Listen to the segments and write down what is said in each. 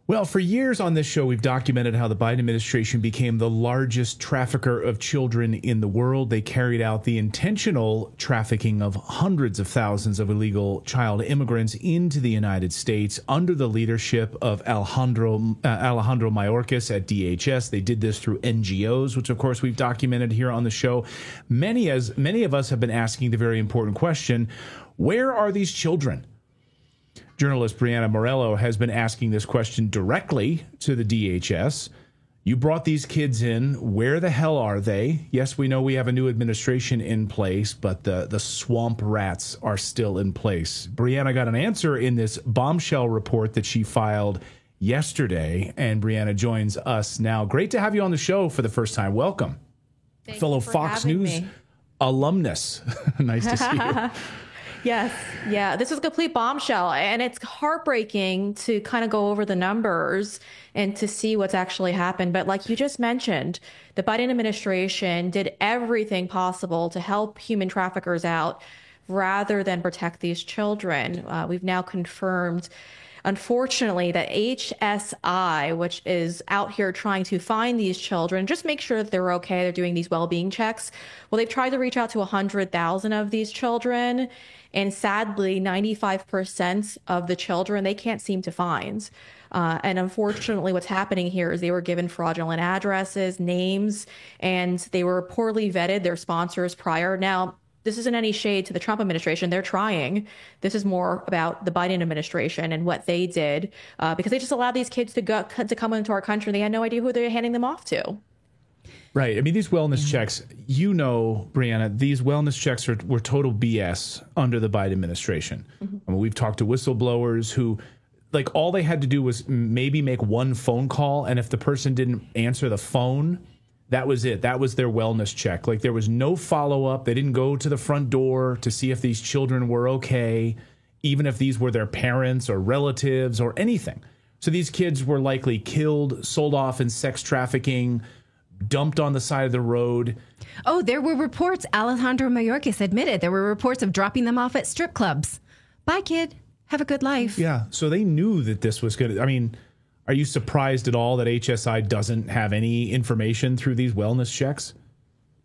Well, for years on this show, we've documented how the Biden administration became the largest trafficker of children in the world. They carried out the intentional trafficking of hundreds of thousands of illegal child immigrants into the United States under the leadership of Alejandro Mayorkas at DHS. They did this through NGOs, which, of course, we've documented here on the show. Many of us have been asking the very important question, where are these children? Journalist Brianna Morello has been asking this question directly to the DHS. You brought these kids in. Where the hell are they? Yes, we know we have a new administration in place, but the swamp rats are still in place. Brianna got an answer in this bombshell report that she filed yesterday, and Brianna joins us now. Great to have you on the show for the first time. Welcome. Thank fellow you for Fox having News me. Alumnus. Nice to see you. Yes. Yeah. This is a complete bombshell. And it's heartbreaking to kind of go over the numbers and to see what's actually happened. But like you just mentioned, the Biden administration did everything possible to help human traffickers out rather than protect these children. We've now confirmed, unfortunately, that HSI, which is out here trying to find these children, just make sure that they're okay. They're doing these well-being checks. Well, they've tried to reach out to 100,000 of these children. And sadly, 95% of the children they can't seem to find. And unfortunately, what's happening here is they were given fraudulent addresses, names, and they were poorly vetted, their sponsors prior. Now, this isn't any shade to the Trump administration. They're trying. This is more about the Biden administration and what they did, because they just allowed these kids to come into our country. They had no idea who they were handing them off to. Right. I mean, these wellness checks, you know, Brianna, these wellness checks were total BS under the Biden administration. I mean, we've talked to whistleblowers who, like, all they had to do was maybe make one phone call. And if the person didn't answer the phone, that was it. That was their wellness check. Like, there was no follow up. They didn't go to the front door to see if these children were okay, even if these were their parents or relatives or anything. So these kids were likely killed, sold off in sex trafficking, dumped on the side of the road. Oh, there were reports. Alejandro Mayorkas admitted there were reports of dropping them off at strip clubs. Bye, kid. Have a good life. Yeah. So they knew that this was good. I mean, are you surprised at all that HSI doesn't have any information through these wellness checks?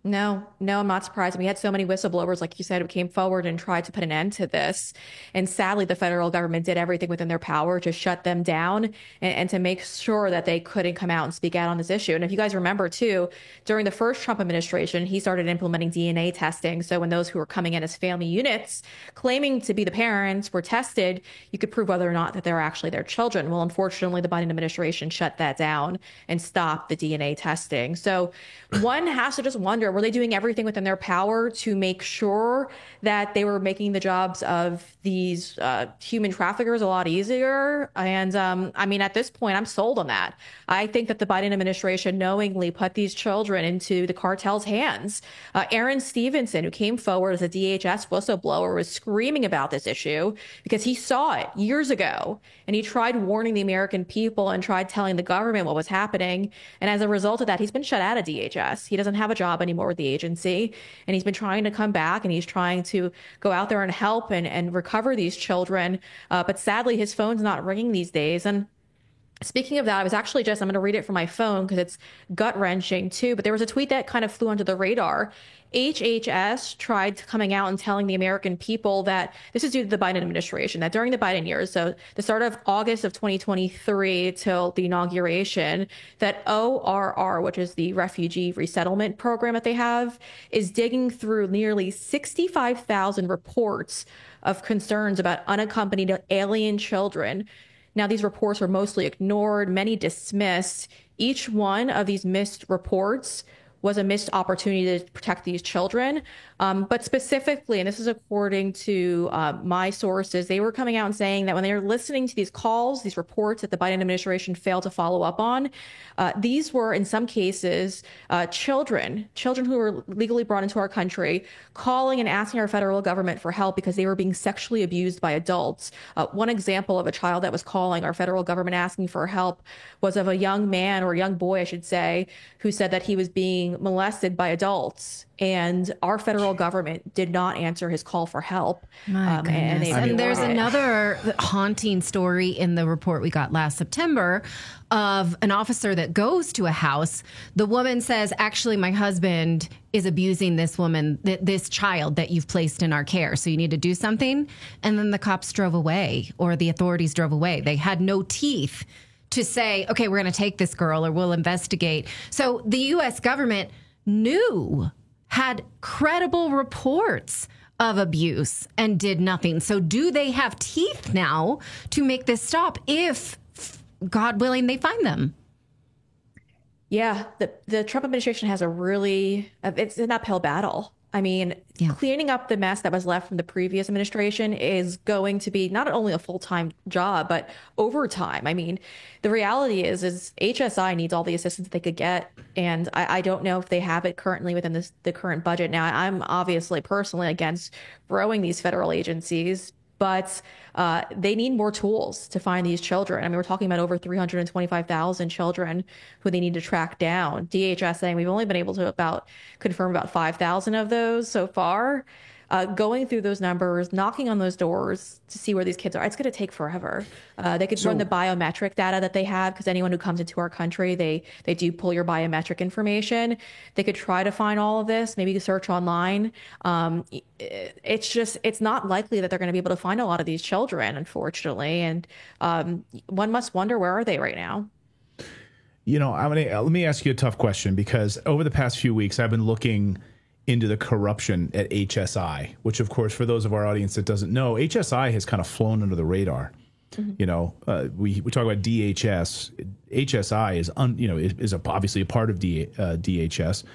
No, I'm not surprised. We had so many whistleblowers, like you said, who came forward and tried to put an end to this. And sadly, the federal government did everything within their power to shut them down and to make sure that they couldn't come out and speak out on this issue. And if you guys remember, too, during the first Trump administration, he started implementing DNA testing. So when those who were coming in as family units claiming to be the parents were tested, you could prove whether or not that they're actually their children. Well, unfortunately, the Biden administration shut that down and stopped the DNA testing. So one has to just wonder, were they doing everything within their power to make sure that they were making the jobs of these human traffickers a lot easier? And I mean, at this point, I'm sold on that. I think that the Biden administration knowingly put these children into the cartel's hands. Aaron Stevenson, who came forward as a DHS whistleblower, was screaming about this issue because he saw it years ago. And he tried warning the American people and tried telling the government what was happening. And as a result of that, he's been shut out of DHS. He doesn't have a job anymore with the agency. And he's been trying to come back and he's trying to go out there and help and recover these children. But sadly, his phone's not ringing these days. And speaking of that, I was actually I'm going to read it from my phone because it's gut wrenching too. But there was a tweet that kind of flew under the radar. HHS tried coming out and telling the American people that this is due to the Biden administration, that during the Biden years, so the start of August of 2023 till the inauguration, that ORR, which is the refugee resettlement program that they have, is digging through nearly 65,000 reports of concerns about unaccompanied alien children. Now, these reports were mostly ignored, many dismissed. Each one of these missed reports was a missed opportunity to protect these children. But specifically, and this is according to my sources, they were coming out and saying that when they were listening to these calls, these reports that the Biden administration failed to follow up on, these were in some cases children who were legally brought into our country calling and asking our federal government for help because they were being sexually abused by adults. One example of a child that was calling our federal government asking for help was of a young man, or a young boy, I should say, who said that he was being being molested by adults, and our federal government did not answer his call for help. And there's another haunting story in the report we got last September of an officer that goes to a house. The woman says, actually, my husband is abusing this woman, this child that you've placed in our care. So you need to do something. And then the cops drove away, or the authorities drove away. They had no teeth to say, okay, we're going to take this girl or we'll investigate. So the U.S. government had credible reports of abuse and did nothing. So do they have teeth now to make this stop if, God willing, they find them? Yeah, the Trump administration has it's an uphill battle. I mean, cleaning up the mess that was left from the previous administration is going to be not only a full-time job, but overtime. I mean, the reality is HSI needs all the assistance they could get. And I don't know if they have it currently within the current budget. Now, I'm obviously personally against growing these federal agencies, but they need more tools to find these children. I mean, we're talking about over 325,000 children who they need to track down. DHS saying we've only been able to confirm about 5,000 of those so far. Going through those numbers, knocking on those doors to see where these kids are, it's going to take forever. They could run the biometric data that they have, because anyone who comes into our country, they do pull your biometric information. They could try to find all of this, maybe search online. It's not likely that they're going to be able to find a lot of these children, unfortunately. And one must wonder, where are they right now? You know, let me ask you a tough question, because over the past few weeks, I've been looking into the corruption at HSI, which, of course, for those of our audience that doesn't know, HSI has kind of flown under the radar. Mm-hmm. You know, we talk about DHS. HSI is obviously a part of DHS.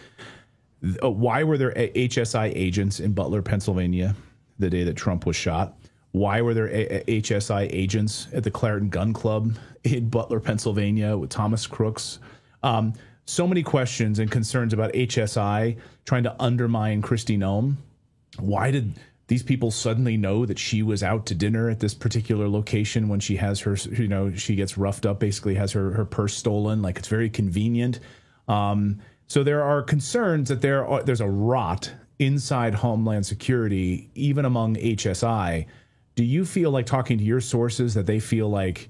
Why were there HSI agents in Butler, Pennsylvania, the day that Trump was shot? Why were there HSI agents at the Claritin Gun Club in Butler, Pennsylvania, with Thomas Crooks? So many questions and concerns about HSI trying to undermine Kristi Noem. Why did these people suddenly know that she was out to dinner at this particular location when she has her, she gets roughed up, basically has her purse stolen? Like, it's very convenient. So there are concerns that there's a rot inside Homeland Security, even among HSI. Do you feel like, talking to your sources, that they feel like,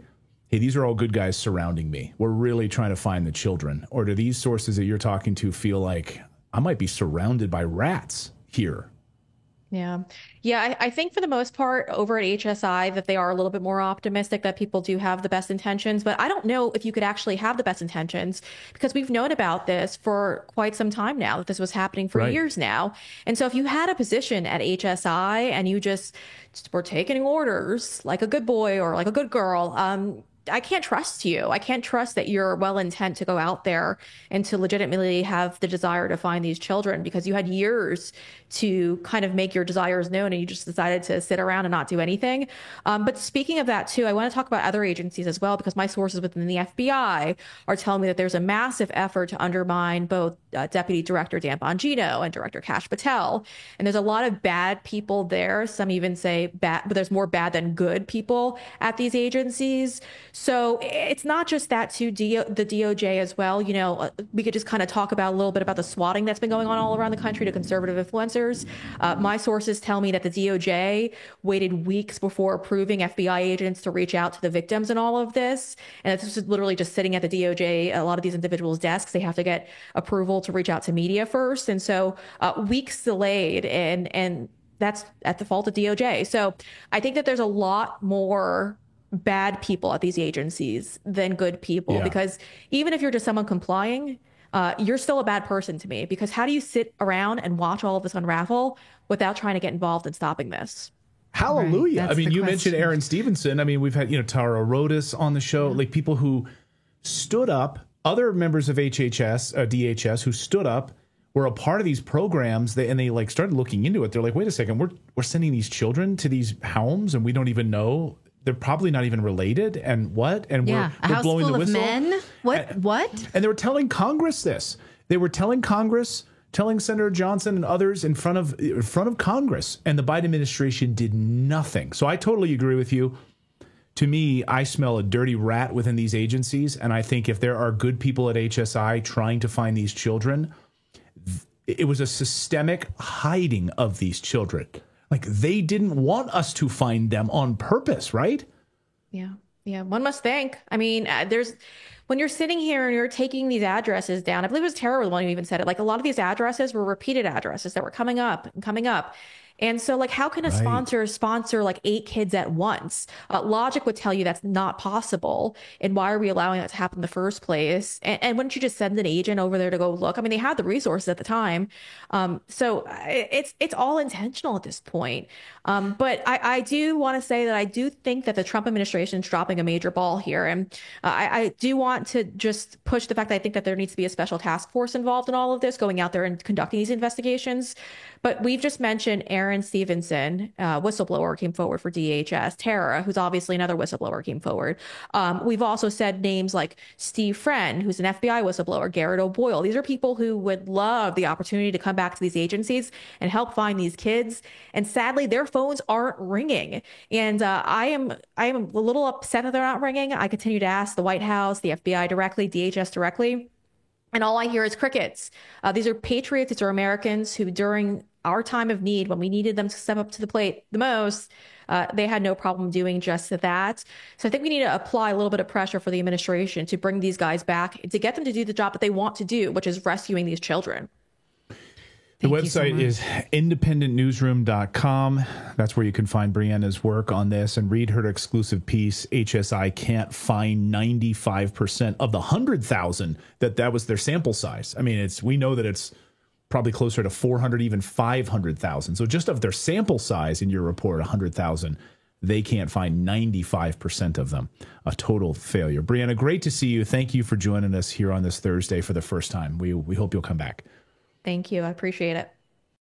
hey, these are all good guys surrounding me, we're really trying to find the children? Or do these sources that you're talking to feel like, I might be surrounded by rats here? Yeah. I think for the most part over at HSI that they are a little bit more optimistic that people do have the best intentions. But I don't know if you could actually have the best intentions, because we've known about this for quite some time now, that this was happening for years now. And so if you had a position at HSI and you just were taking orders like a good boy or like a good girl, I can't trust you. I can't trust that you're well intent to go out there and to legitimately have the desire to find these children, because you had years to kind of make your desires known and you just decided to sit around and not do anything. But speaking of that too, I want to talk about other agencies as well, because my sources within the FBI are telling me that there's a massive effort to undermine both Deputy Director Dan Bongino and Director Kash Patel. And there's a lot of bad people there. Some even say bad, but there's more bad than good people at these agencies. So it's not just that too, the DOJ as well. You know, we could just kind of talk about a little bit about the swatting that's been going on all around the country to conservative influencers. My sources tell me that the DOJ waited weeks before approving FBI agents to reach out to the victims in all of this. And this is literally just sitting at the DOJ, a lot of these individuals' desks. They have to get approval to reach out to media first. And so weeks delayed, and that's at the fault of DOJ. So I think that there's a lot more bad people at these agencies than good people, because even if you're just someone complying, you're still a bad person to me, because how do you sit around and watch all of this unravel without trying to get involved in stopping this? Hallelujah. Right, I mean, you mentioned Aaron Stevenson. I mean, we've had, Tara Rodas on the show, like people who stood up, other members of DHS who stood up, were a part of these programs, and they like started looking into it. They're like, wait a second, we're sending these children to these homes and we don't even know. They're probably not even related. And what? And we're blowing the whistle. Men? What? And they were telling Congress this. They were telling Congress, telling Senator Johnson and others in front of Congress. And the Biden administration did nothing. So I totally agree with you. To me, I smell a dirty rat within these agencies. And I think if there are good people at HSI trying to find these children, it was a systemic hiding of these children. Like, they didn't want us to find them on purpose, right? Yeah. Yeah. One must think. I mean, when you're sitting here and you're taking these addresses down, I believe it was Tara the one who even said it, like a lot of these addresses were repeated addresses that were coming up and coming up. And so, like, how can a sponsor like 8 kids at once? Logic would tell you that's not possible. And why are we allowing that to happen in the first place? And wouldn't you just send an agent over there to go look? I mean, they had the resources at the time. So it's all intentional at this point. But I do want to say that I do think that the Trump administration is dropping a major ball here. And I do want to just push the fact that I think that there needs to be a special task force involved in all of this, going out there and conducting these investigations. But we've just mentioned Aaron Stevenson, whistleblower, came forward for DHS. Tara, who's obviously another whistleblower, came forward. We've also said names like Steve Friend, who's an FBI whistleblower, Garrett O'Boyle. These are people who would love the opportunity to come back to these agencies and help find these kids. And sadly, their phones aren't ringing. And I am a little upset that they're not ringing. I continue to ask the White House, the FBI directly, DHS directly. And all I hear is crickets. These are patriots. These are Americans who, during our time of need, when we needed them to step up to the plate the most, they had no problem doing just that. So I think we need to apply a little bit of pressure for the administration to bring these guys back, to get them to do the job that they want to do, which is rescuing these children. The website is independentnewsroom.com. That's where you can find Brianna's work on this and read her exclusive piece. HSI can't find 95% of the 100,000 that was their sample size. I mean, we know that it's probably closer to 400, even 500,000. So just of their sample size in your report, 100,000, they can't find 95% of them. A total failure. Brianna, great to see you. Thank you for joining us here on this Thursday for the first time. We hope you'll come back. Thank you. I appreciate it.